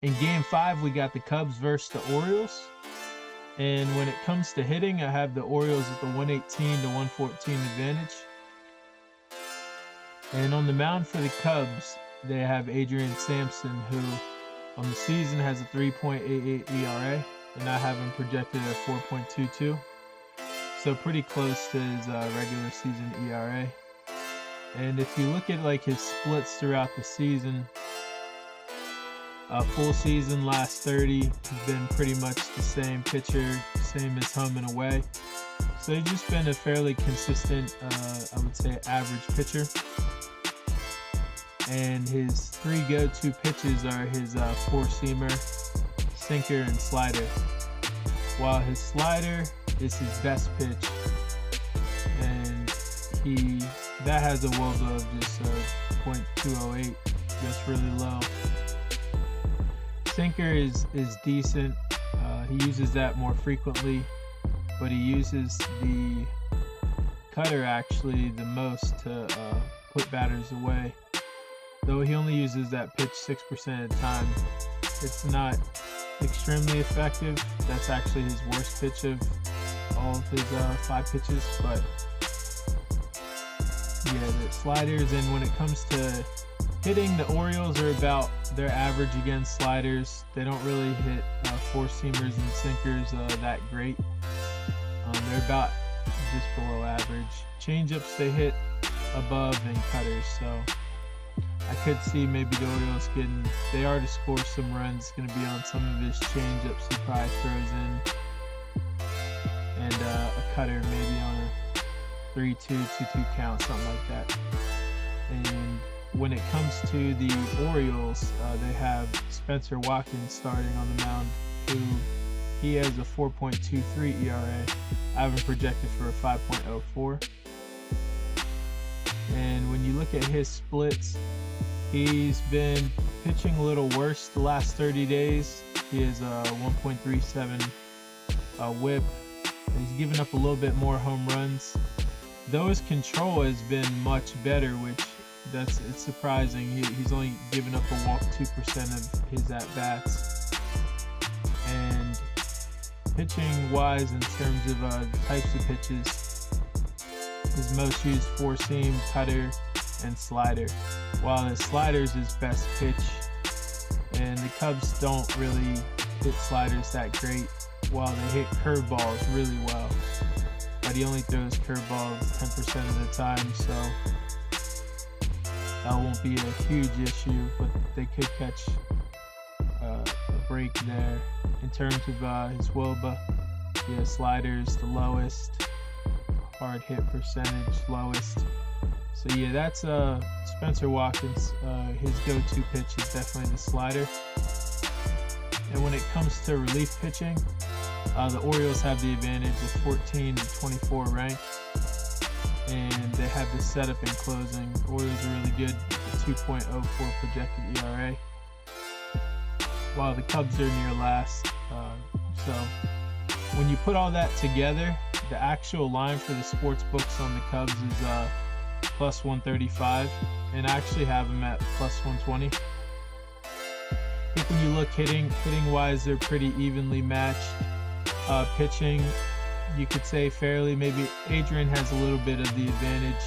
In Game 5, we got the Cubs versus the Orioles. And when it comes to hitting, I have the Orioles at the 118 to 114 advantage. And on the mound for the Cubs, they have Adrian Sampson, who on the season has a 3.88 ERA, and I have him projected at 4.22. So pretty close to his regular season ERA. And if you look at like his splits throughout the season, full season, last 30, has been pretty much the same pitcher, same as home and away. So he's just been a fairly consistent, I would say, average pitcher. And his three go-to pitches are his four-seamer, sinker, and slider. While his slider is his best pitch, and that has a WOBA of just 0.208, just really low. Sinker is decent. He uses that more frequently, but he uses the cutter actually the most to put batters away. Though he only uses that pitch 6% of the time, it's not extremely effective. That's actually his worst pitch of all of his 5 pitches. But yeah, the sliders. And when it comes to hitting, the Orioles are about their average against sliders. They don't really hit four-seamers and sinkers that great. They're about just below average. Changeups they hit above, and cutters. So I could see maybe the Orioles they are to score some runs. It's going to be on some of his changeups he probably throws in, and a cutter maybe on a 3-2, 2-2 count, something like that. And when it comes to the Orioles, they have Spencer Watkins starting on the mound, who he has a 4.23 ERA. I have him projected for a 5.04. And when you look at his splits, he's been pitching a little worse the last 30 days. He has a 1.37 whip. He's given up a little bit more home runs. Though his control has been much better, which it's surprising. He's only given up a walk 2% of his at-bats. And pitching-wise, in terms of the types of pitches, his most used four-seam, cutter, and slider. While his slider is his best pitch, and the Cubs don't really hit sliders that great, while they hit curveballs really well. But he only throws curveballs 10% of the time, so that won't be a huge issue, but they could catch a break there. In terms of his WOBA, he has sliders the lowest, hard hit percentage lowest. So yeah, that's Spencer Watkins. His go-to pitch is definitely the slider. And when it comes to relief pitching, the Orioles have the advantage of 14 to 24 ranked, and they have the setup and closing. The Orioles are really good, 2.04 projected ERA, while the Cubs are near last. So when you put all that together, the actual line for the sports books on the Cubs is plus 135, and I actually have them at plus 120. I think when you look hitting wise, they're pretty evenly matched. Pitching, you could say fairly. Maybe Adrian has a little bit of the advantage.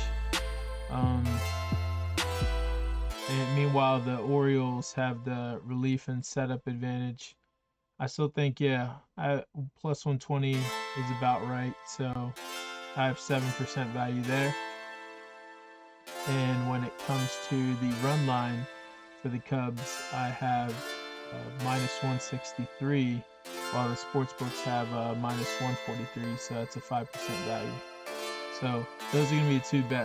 And meanwhile, the Orioles have the relief and setup advantage. I still think, plus 120 is about right. So I have 7% value there. And when it comes to the run line for the Cubs, I have minus 163, while the sports books have minus 143. So that's a 5% value. So those are going to be the two bets.